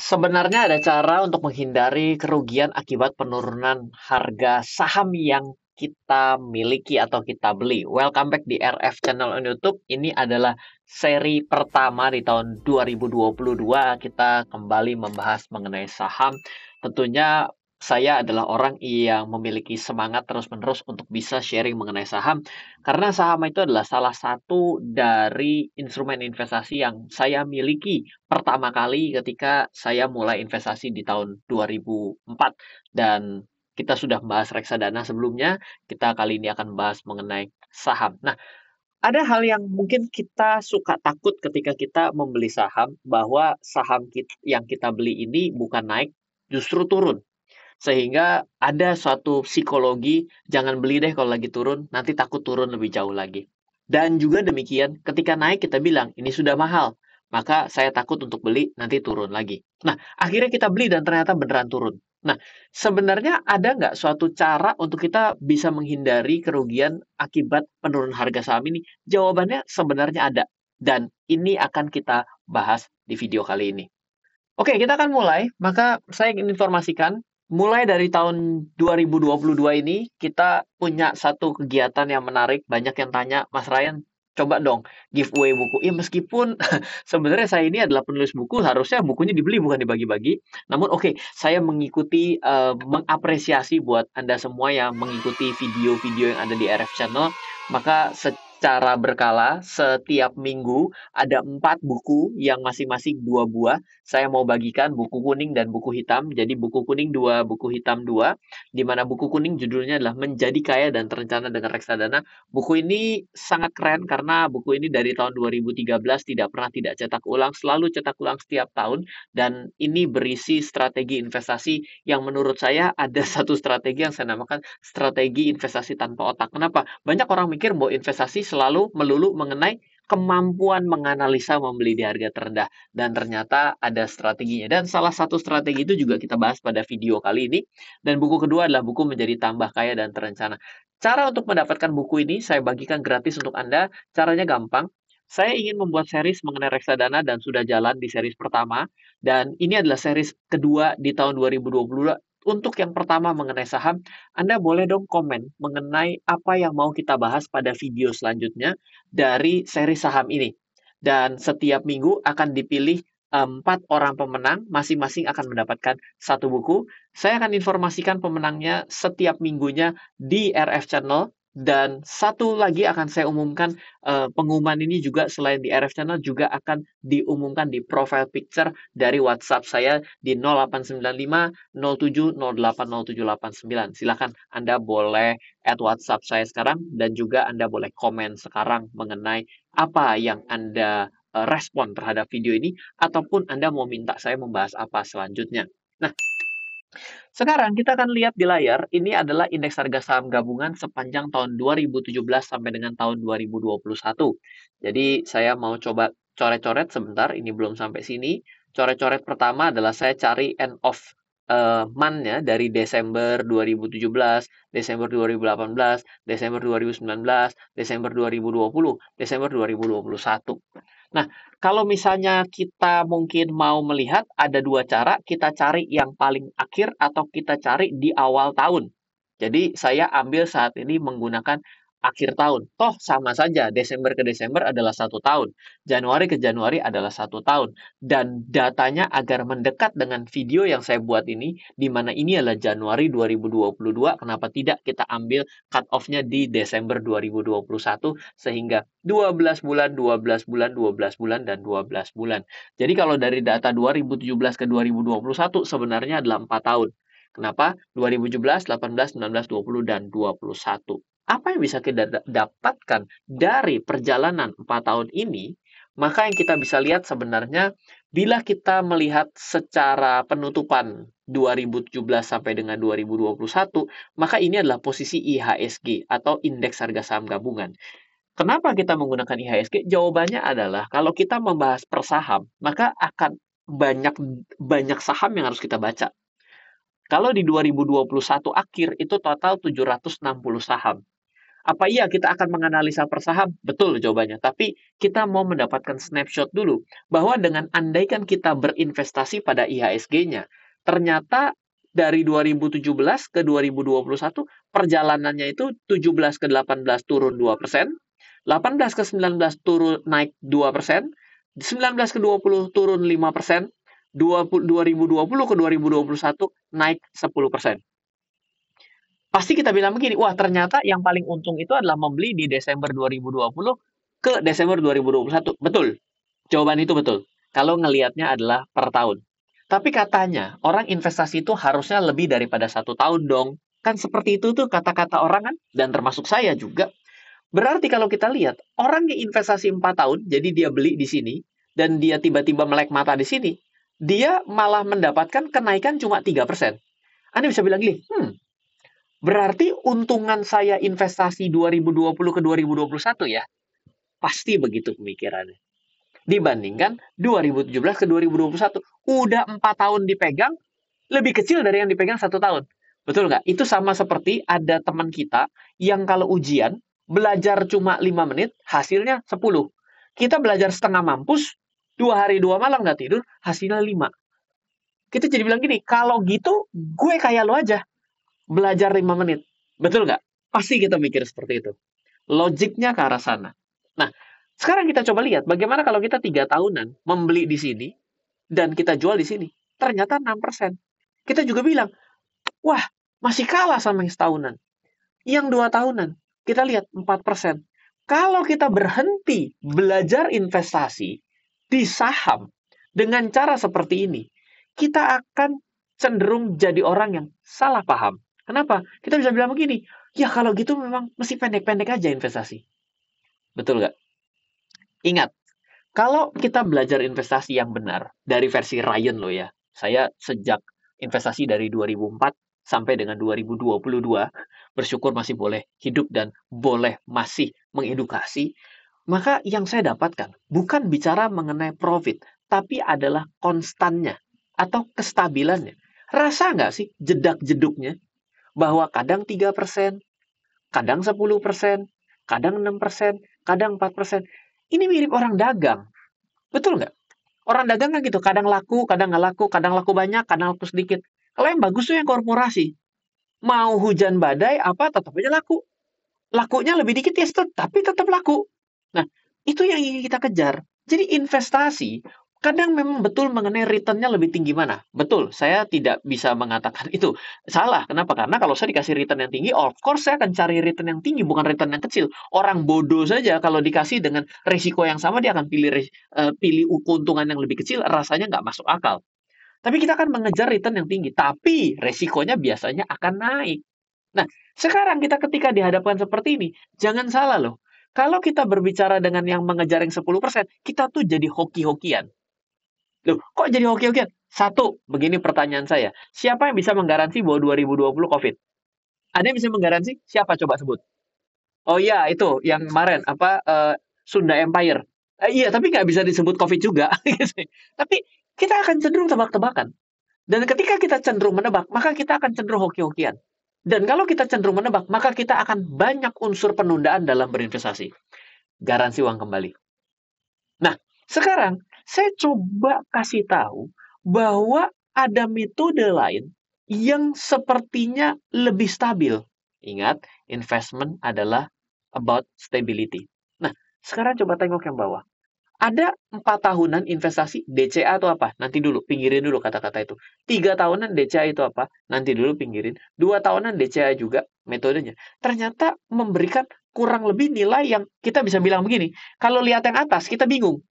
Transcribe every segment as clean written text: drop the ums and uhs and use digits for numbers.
Sebenarnya ada cara untuk menghindari kerugian akibat penurunan harga saham yang kita miliki atau kita beli. Welcome back di RF Channel on YouTube. Ini adalah seri pertama di tahun 2022. Kita kembali membahas mengenai saham. Tentunya saya adalah orang yang memiliki semangat terus-menerus untuk bisa sharing mengenai saham. Karena saham itu adalah salah satu dari instrumen investasi yang saya miliki pertama kali ketika saya mulai investasi di tahun 2004 dan kita sudah membahas reksadana sebelumnya, kita kali ini akan membahas mengenai saham. Nah, ada hal yang mungkin kita suka takut ketika kita membeli saham, bahwa saham yang kita beli ini bukan naik, justru turun. Sehingga ada suatu psikologi, jangan beli deh kalau lagi turun, nanti takut turun lebih jauh lagi. Dan juga demikian, ketika naik kita bilang, ini sudah mahal, maka saya takut untuk beli, nanti turun lagi. Nah, akhirnya kita beli dan ternyata beneran turun. Nah, sebenarnya ada nggak suatu cara untuk kita bisa menghindari kerugian akibat penurunan harga saham ini? Jawabannya sebenarnya ada. Dan ini akan kita bahas di video kali ini. Oke, kita akan mulai. Maka saya ingin informasikan, mulai dari tahun 2022 ini, kita punya satu kegiatan yang menarik. Banyak yang tanya, Mas Ryan, coba dong giveaway buku. Ya, meskipun sebenarnya saya ini adalah penulis buku, harusnya bukunya dibeli bukan dibagi-bagi. Namun oke, saya mengikuti, mengapresiasi buat Anda semua yang mengikuti video-video yang ada di RF Channel. Maka secara berkala, setiap minggu ada 4 buku yang masing-masing 2 buah saya mau bagikan buku kuning dan buku hitam. Jadi buku kuning 2, buku hitam 2, di mana buku kuning judulnya adalah Menjadi Kaya dan Terencana dengan Reksadana. Buku ini sangat keren karena buku ini dari tahun 2013 tidak pernah tidak cetak ulang, selalu cetak ulang setiap tahun, dan ini berisi strategi investasi yang menurut saya ada satu strategi yang saya namakan strategi investasi tanpa otak. Kenapa? Banyak orang mikir bahwa investasi selalu melulu mengenai kemampuan menganalisa membeli di harga terendah, dan ternyata ada strateginya. Dan salah satu strategi itu juga kita bahas pada video kali ini. Dan buku kedua adalah buku Menjadi Tambah Kaya dan Terencana. Cara untuk mendapatkan buku ini saya bagikan gratis untuk Anda. Caranya gampang. Saya ingin membuat series mengenai reksadana dan sudah jalan di series pertama. Dan ini adalah series kedua di tahun 2022. Untuk yang pertama mengenai saham, Anda boleh dong komen mengenai apa yang mau kita bahas pada video selanjutnya dari seri saham ini. Dan setiap minggu akan dipilih 4 orang pemenang, masing-masing akan mendapatkan satu buku. Saya akan informasikan pemenangnya setiap minggunya di RF Channel, dan satu lagi akan saya umumkan, pengumuman ini juga selain di RF Channel juga akan diumumkan di profile picture dari WhatsApp saya di 0895 07 08 0789. Silakan Anda boleh add WhatsApp saya sekarang, dan juga Anda boleh komen sekarang mengenai apa yang Anda respon terhadap video ini, ataupun Anda mau minta saya membahas apa selanjutnya. Nah, sekarang kita akan lihat di layar, ini adalah indeks harga saham gabungan sepanjang tahun 2017 sampai dengan tahun 2021. Jadi saya mau coba coret-coret sebentar, ini belum sampai sini. Coret-coret pertama adalah saya cari end of month-nya dari Desember 2017, Desember 2018, Desember 2019, Desember 2020, Desember 2021. Nah, kalau misalnya kita mungkin mau melihat ada dua cara, kita cari yang paling akhir atau kita cari di awal tahun. Jadi saya ambil saat ini menggunakan akhir tahun. Toh sama saja, Desember ke Desember adalah satu tahun. Januari ke Januari adalah satu tahun. Dan datanya agar mendekat dengan video yang saya buat ini, di mana ini adalah Januari 2022, kenapa tidak kita ambil cut off-nya di Desember 2021, sehingga 12 bulan, 12 bulan, 12 bulan, dan 12 bulan. Jadi kalau dari data 2017 ke 2021 sebenarnya adalah 4 tahun. Kenapa? 2017, 18, 19, 20, dan 21. Apa yang bisa kita dapatkan dari perjalanan 4 tahun ini? Maka yang kita bisa lihat sebenarnya, bila kita melihat secara penutupan 2017 sampai dengan 2021, maka ini adalah posisi IHSG atau indeks harga saham gabungan. Kenapa kita menggunakan IHSG? Jawabannya adalah kalau kita membahas per saham, maka akan banyak banyak saham yang harus kita baca. Kalau di 2021 akhir itu total 760 saham. Apa iya kita akan menganalisa per saham? Betul jawabannya. Tapi kita mau mendapatkan snapshot dulu bahwa dengan andaikan kita berinvestasi pada IHSG-nya, ternyata dari 2017 ke 2021 perjalanannya itu 17 ke 18 turun 2%, 18 ke 19 turun naik 2%, 19 ke 20 turun 5%, 2020 ke 2021 naik 10%. Pasti kita bilang begini, wah ternyata yang paling untung itu adalah membeli di Desember 2020 ke Desember 2021. Betul, jawaban itu betul. Kalau ngelihatnya adalah per tahun. Tapi katanya, orang investasi itu harusnya lebih daripada 1 tahun dong. Kan seperti itu tuh kata-kata orang kan, dan termasuk saya juga. Berarti kalau kita lihat, orang yang investasi 4 tahun, jadi dia beli di sini, dan dia tiba-tiba melek mata di sini, dia malah mendapatkan kenaikan cuma 3%. Anda bisa bilang gini, berarti untungan saya investasi 2020 ke 2021 ya? Pasti begitu pemikirannya. Dibandingkan 2017 ke 2021. Udah 4 tahun dipegang, lebih kecil dari yang dipegang 1 tahun. Betul nggak? Itu sama seperti ada teman kita yang kalau ujian, belajar cuma 5 menit, hasilnya 10. Kita belajar setengah mampus, 2 hari 2 malam nggak tidur, hasilnya 5. Kita jadi bilang gini, kalau gitu gue kayak lo aja, belajar 5 menit. Betul nggak? Pasti kita mikir seperti itu. Logiknya ke arah sana. Nah, sekarang kita coba lihat bagaimana kalau kita 3 tahunan membeli di sini dan kita jual di sini. Ternyata 6%. Kita juga bilang, wah, masih kalah sama yang setahunan. Yang 2 tahunan, kita lihat 4%. Kalau kita berhenti belajar investasi di saham dengan cara seperti ini, kita akan cenderung jadi orang yang salah paham. Kenapa? Kita bisa bilang begini, ya kalau gitu memang mesti pendek-pendek aja investasi. Betul nggak? Ingat, kalau kita belajar investasi yang benar dari versi Ryan loh ya. Saya sejak investasi dari 2004 sampai dengan 2022 bersyukur masih boleh hidup dan boleh masih mengedukasi. Maka yang saya dapatkan bukan bicara mengenai profit, tapi adalah konstannya atau kestabilannya. Rasa nggak sih jedak-jeduknya bahwa kadang 3%, kadang 10%, kadang 6%, kadang 4%. Ini mirip orang dagang. Betul nggak? Orang dagang kan gitu, kadang laku, kadang laku banyak, kadang laku sedikit. Kalau yang bagus tuh yang korporasi. Mau hujan badai, apa tetap aja laku. Lakunya lebih dikit ya, tapi tetap laku. Nah, itu yang ingin kita kejar. Jadi investasi, kadang memang betul mengenai return-nya lebih tinggi mana. Betul, saya tidak bisa mengatakan itu. Salah, kenapa? Karena kalau saya dikasih return yang tinggi, of course saya akan cari return yang tinggi, bukan return yang kecil. Orang bodoh saja kalau dikasih dengan risiko yang sama, dia akan pilih keuntungan yang lebih kecil, rasanya nggak masuk akal. Tapi kita akan mengejar return yang tinggi, tapi resikonya biasanya akan naik. Nah, sekarang kita ketika dihadapkan seperti ini, jangan salah loh. Kalau kita berbicara dengan yang mengejar yang 10%, kita tuh jadi hoki-hokian. Loh, kok jadi hoki-hokian? Satu, begini pertanyaan saya. Siapa yang bisa menggaransi bahwa 2020 COVID? Ada yang bisa menggaransi? Siapa coba sebut? Oh iya, itu yang kemarin apa Sunda Empire. Iya, tapi nggak bisa disebut COVID juga. Tapi kita akan cenderung tebak-tebakan. Dan ketika kita cenderung menebak, maka kita akan cenderung hoki-hokian. Dan kalau kita cenderung menebak, maka kita akan banyak unsur penundaan dalam berinvestasi. Garansi uang kembali. Nah, sekarang saya coba kasih tahu bahwa ada metode lain yang sepertinya lebih stabil. Ingat, investment adalah about stability. Nah, sekarang coba tengok yang bawah. Ada 4 tahunan investasi DCA itu apa? Nanti dulu, pinggirin dulu kata-kata itu. 3 tahunan DCA itu apa? Nanti dulu pinggirin. 2 tahunan DCA juga metodenya. Ternyata memberikan kurang lebih nilai yang kita bisa bilang begini. Kalau lihat yang atas, kita bingung.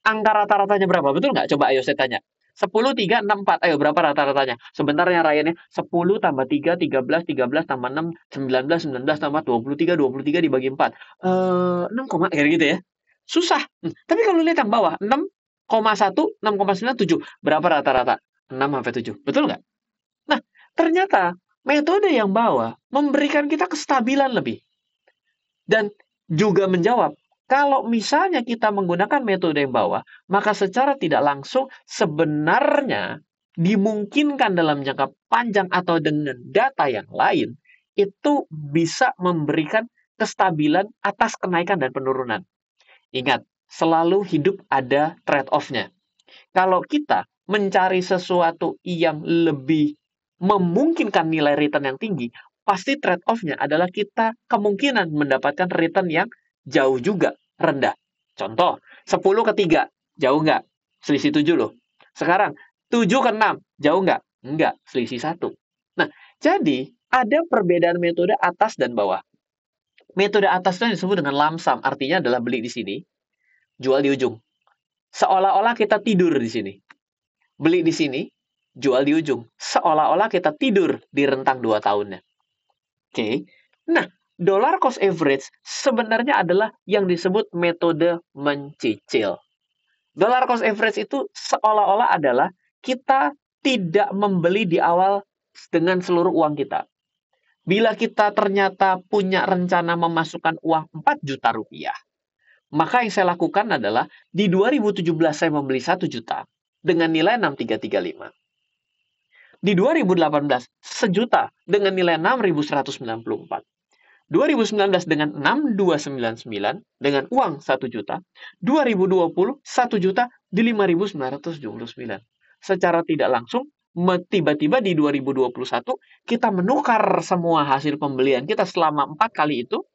Angka rata-ratanya berapa? Betul nggak? Coba ayo saya tanya. 10, 3, 6, 4. Ayo, berapa rata-ratanya? Sebentar yang Ryannya. 10 tambah 3, 13, 13 tambah 6, 19, 19 tambah 23, 23 dibagi 4. 6, kayak gitu ya. Susah. Tapi kalau lihat yang bawah, 6,1, 6,9, 7. Berapa rata-rata? 6 sampai 7. Betul nggak? Nah, ternyata metode yang bawah memberikan kita kestabilan lebih. Dan juga menjawab, kalau misalnya kita menggunakan metode yang bawah, maka secara tidak langsung sebenarnya dimungkinkan dalam jangka panjang atau dengan data yang lain, itu bisa memberikan kestabilan atas kenaikan dan penurunan. Ingat, selalu hidup ada trade-off-nya. Kalau kita mencari sesuatu yang lebih memungkinkan nilai return yang tinggi, pasti trade-off-nya adalah kita kemungkinan mendapatkan return yang jauh juga, rendah. Contoh, 10 ke 3, jauh nggak? Selisih 7 loh. Sekarang, 7 ke 6, jauh nggak? Enggak, selisih 1. Nah, jadi ada perbedaan metode atas dan bawah. Metode atas itu yang disebut dengan lump sum, artinya adalah beli di sini, jual di ujung. Seolah-olah kita tidur di sini. Beli di sini, jual di ujung. Seolah-olah kita tidur di rentang 2 tahunnya. Oke. Nah, dollar cost average sebenarnya adalah yang disebut metode mencicil. Dollar cost average itu seolah-olah adalah kita tidak membeli di awal dengan seluruh uang kita. Bila kita ternyata punya rencana memasukkan uang 4 juta rupiah, maka yang saya lakukan adalah di 2017 saya membeli 1 juta dengan nilai 6335. Di 2018 sejuta dengan nilai 6194. 2019 dengan 6299 dengan uang 1 juta. 2020 1 juta di 5979. Secara tidak langsung tiba-tiba di 2021 kita menukar semua hasil pembelian kita selama 4 kali itu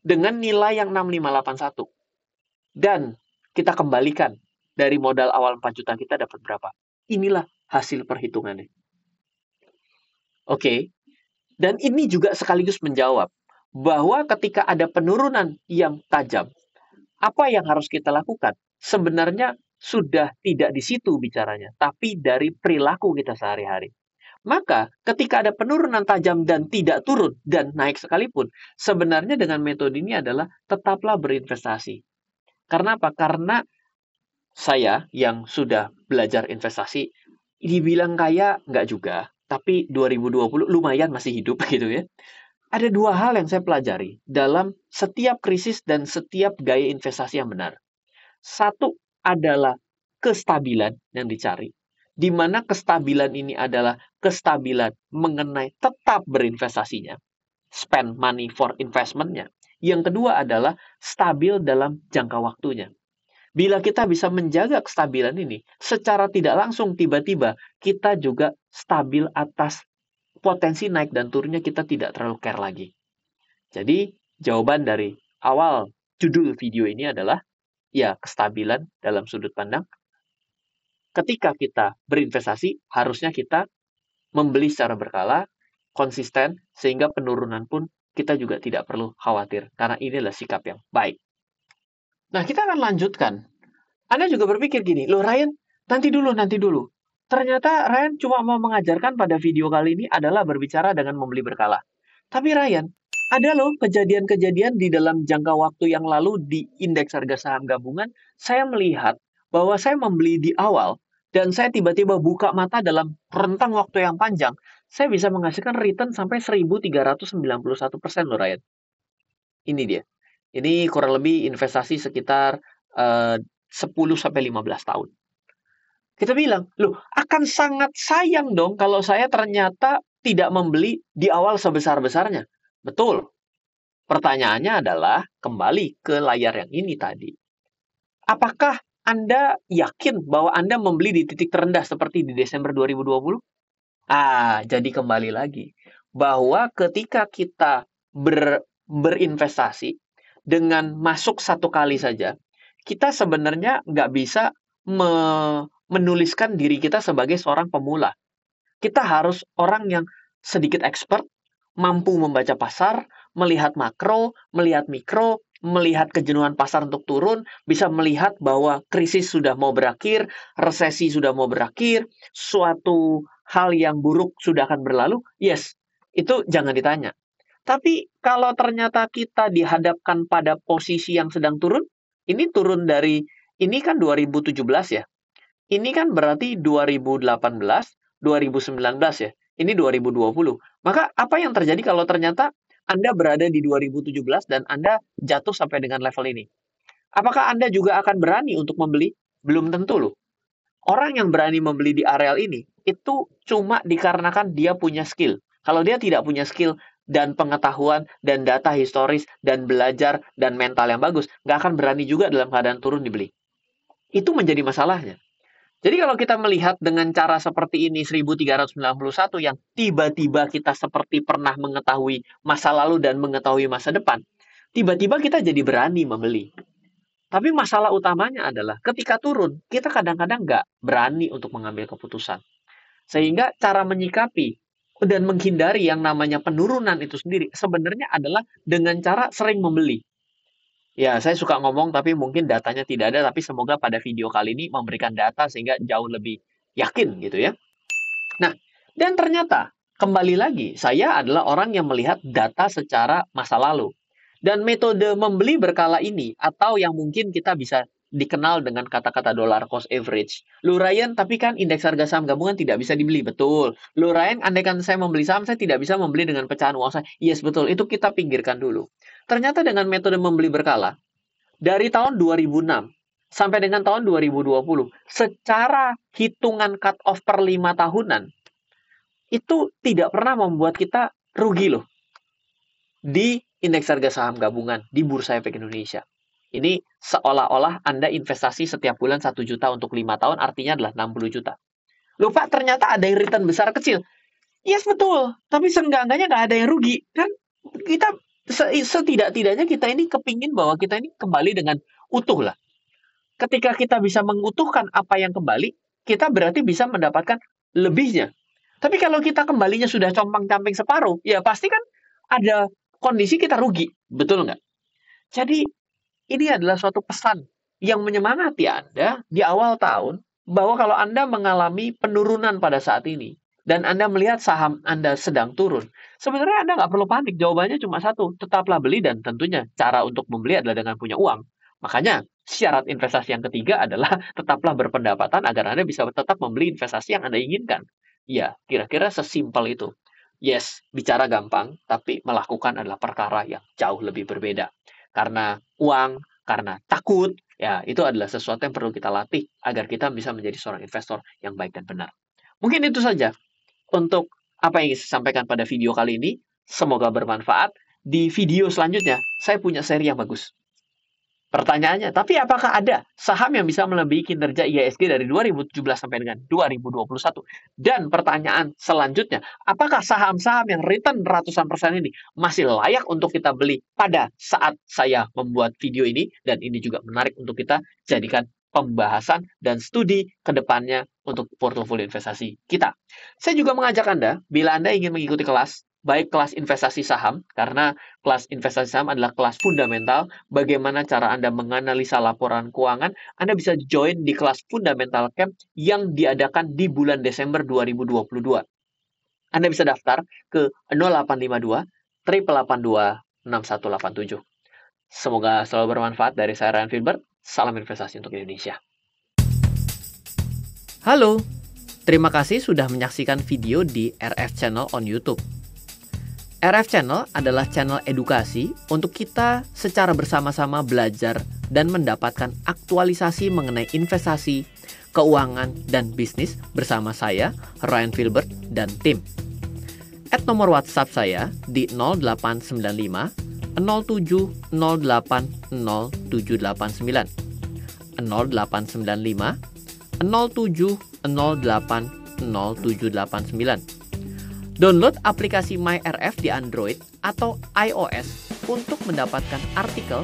dengan nilai yang 6581. Dan kita kembalikan dari modal awal 4 juta kita dapat berapa. Inilah hasil perhitungannya. Oke. Dan ini juga sekaligus menjawab bahwa ketika ada penurunan yang tajam, apa yang harus kita lakukan? Sebenarnya sudah tidak di situ bicaranya, tapi dari perilaku kita sehari-hari. Maka ketika ada penurunan tajam dan tidak turun dan naik sekalipun, sebenarnya dengan metode ini adalah tetaplah berinvestasi. Karena apa? Karena saya yang sudah belajar investasi, dibilang kaya nggak juga, tapi 2020 lumayan masih hidup gitu ya. Ada 2 hal yang saya pelajari dalam setiap krisis dan setiap gaya investasi yang benar. Satu adalah kestabilan yang dicari, di mana kestabilan ini adalah kestabilan mengenai tetap berinvestasinya, spend money for investment-nya. Yang kedua adalah stabil dalam jangka waktunya. Bila kita bisa menjaga kestabilan ini, secara tidak langsung tiba-tiba kita juga stabil atas potensi naik dan turunnya kita tidak terlalu care lagi. Jadi, jawaban dari awal judul video ini adalah ya kestabilan dalam sudut pandang. Ketika kita berinvestasi, harusnya kita membeli secara berkala, konsisten, sehingga penurunan pun kita juga tidak perlu khawatir. Karena ini adalah sikap yang baik. Nah, kita akan lanjutkan. Anda juga berpikir gini, loh Ryan, nanti dulu. Ternyata Ryan cuma mau mengajarkan pada video kali ini adalah berbicara dengan membeli berkala. Tapi Ryan, ada loh kejadian-kejadian di dalam jangka waktu yang lalu di indeks harga saham gabungan, saya melihat bahwa saya membeli di awal dan saya tiba-tiba buka mata dalam rentang waktu yang panjang, saya bisa menghasilkan return sampai 1.391% loh Ryan. Ini dia. Ini kurang lebih investasi sekitar 10-15 tahun. Kita bilang, loh akan sangat sayang dong kalau saya ternyata tidak membeli di awal sebesar-besarnya. Betul. Pertanyaannya adalah kembali ke layar yang ini tadi. Apakah Anda yakin bahwa Anda membeli di titik terendah seperti di Desember 2020? Jadi kembali lagi. Bahwa ketika kita berinvestasi dengan masuk 1 kali saja, kita sebenarnya nggak bisa menuliskan diri kita sebagai seorang pemula. Kita harus orang yang sedikit expert, mampu membaca pasar, melihat makro, melihat mikro, melihat kejenuhan pasar untuk turun, bisa melihat bahwa krisis sudah mau berakhir, resesi sudah mau berakhir, suatu hal yang buruk sudah akan berlalu. Yes, itu jangan ditanya. Tapi kalau ternyata kita dihadapkan pada posisi yang sedang turun, ini turun dari, ini kan 2017 ya. Ini kan berarti 2018, 2019 ya. Ini 2020. Maka apa yang terjadi kalau ternyata Anda berada di 2017 dan Anda jatuh sampai dengan level ini? Apakah Anda juga akan berani untuk membeli? Belum tentu loh. Orang yang berani membeli di areal ini, itu cuma dikarenakan dia punya skill. Kalau dia tidak punya skill, dan pengetahuan, dan data historis, dan belajar, dan mental yang bagus, nggak akan berani juga dalam keadaan turun dibeli. Itu menjadi masalahnya. Jadi kalau kita melihat dengan cara seperti ini 1391 yang tiba-tiba kita seperti pernah mengetahui masa lalu dan mengetahui masa depan, tiba-tiba kita jadi berani membeli. Tapi masalah utamanya adalah ketika turun, kita kadang-kadang nggak berani untuk mengambil keputusan. Sehingga cara menyikapi dan menghindari yang namanya penurunan itu sendiri sebenarnya adalah dengan cara sering membeli. Ya, saya suka ngomong tapi mungkin datanya tidak ada, tapi semoga pada video kali ini memberikan data sehingga jauh lebih yakin gitu ya. Nah, dan ternyata kembali lagi, saya adalah orang yang melihat data secara masa lalu. Dan metode membeli berkala ini, atau yang mungkin kita bisa dikenal dengan kata-kata dollar cost average. Lu Ryan, tapi kan indeks harga saham gabungan tidak bisa dibeli. Betul. Lu Ryan, andaikan saya membeli saham, saya tidak bisa membeli dengan pecahan uang saya. Yes, betul. Itu kita pinggirkan dulu. Ternyata dengan metode membeli berkala, dari tahun 2006 sampai dengan tahun 2020, secara hitungan cut-off per 5 tahunan, itu tidak pernah membuat kita rugi loh. Di indeks harga saham gabungan di Bursa Efek Indonesia. Ini seolah-olah Anda investasi setiap bulan 1 juta untuk 5 tahun, artinya adalah 60 juta. Loh Pak, ternyata ada yang return besar kecil. Yes, betul. Tapi seenggak-enggaknya nggak ada yang rugi. Kan kita setidak-tidaknya kita ini kepingin bahwa kita ini kembali dengan utuh lah. Ketika kita bisa mengutuhkan apa yang kembali, kita berarti bisa mendapatkan lebihnya. Tapi kalau kita kembalinya sudah compang-camping separuh, ya pasti kan ada kondisi kita rugi. Betul nggak? Jadi ini adalah suatu pesan yang menyemangati Anda di awal tahun bahwa kalau Anda mengalami penurunan pada saat ini, dan Anda melihat saham Anda sedang turun, sebenarnya Anda nggak perlu panik. Jawabannya cuma satu, tetaplah beli dan tentunya cara untuk membeli adalah dengan punya uang. Makanya syarat investasi yang ketiga adalah tetaplah berpendapatan agar Anda bisa tetap membeli investasi yang Anda inginkan. Ya, kira-kira sesimpel itu. Yes, bicara gampang, tapi melakukan adalah perkara yang jauh lebih berbeda. Karena uang, karena takut, ya itu adalah sesuatu yang perlu kita latih agar kita bisa menjadi seorang investor yang baik dan benar. Mungkin itu saja untuk apa yang saya sampaikan pada video kali ini. Semoga bermanfaat. Di video selanjutnya, saya punya seri yang bagus. Pertanyaannya, tapi apakah ada saham yang bisa melebihi kinerja IHSG dari 2017 sampai dengan 2021? Dan pertanyaan selanjutnya, apakah saham-saham yang return ratusan persen ini masih layak untuk kita beli pada saat saya membuat video ini? Dan ini juga menarik untuk kita jadikan pembahasan dan studi ke depannya untuk portofolio investasi kita. Saya juga mengajak Anda, bila Anda ingin mengikuti kelas, baik kelas investasi saham, karena kelas investasi saham adalah kelas fundamental, bagaimana cara Anda menganalisa laporan keuangan, Anda bisa join di kelas Fundamental Camp yang diadakan di bulan Desember 2022. Anda bisa daftar ke 0852 882 6187. Semoga selalu bermanfaat. Dari saya Ryan Filbert, salam investasi untuk Indonesia. Halo, terima kasih sudah menyaksikan video di RF Channel on YouTube. RF Channel adalah channel edukasi untuk kita secara bersama-sama belajar dan mendapatkan aktualisasi mengenai investasi, keuangan, dan bisnis bersama saya, Ryan Filbert, dan tim. Add nomor WhatsApp saya di 0895 07 08 0789 0895 07 08 0789. Download aplikasi MyRF di Android atau iOS untuk mendapatkan artikel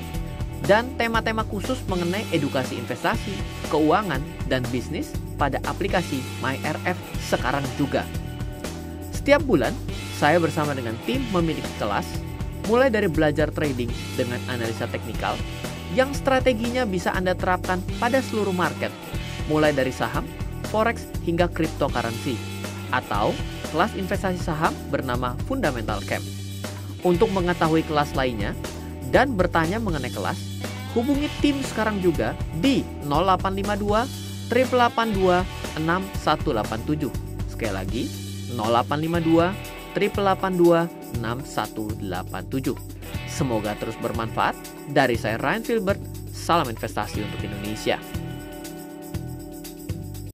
dan tema-tema khusus mengenai edukasi investasi, keuangan, dan bisnis pada aplikasi MyRF sekarang juga. Setiap bulan, saya bersama dengan tim memiliki kelas, mulai dari belajar trading dengan analisa teknikal, yang strateginya bisa Anda terapkan pada seluruh market, mulai dari saham, forex, hingga cryptocurrency, atau kelas investasi saham bernama Fundamental Camp. Untuk mengetahui kelas lainnya dan bertanya mengenai kelas, hubungi tim sekarang juga di 0852 882 6187. Sekali lagi, 0852 882 6187. Semoga terus bermanfaat. Dari saya Ryan Filbert, salam investasi untuk Indonesia.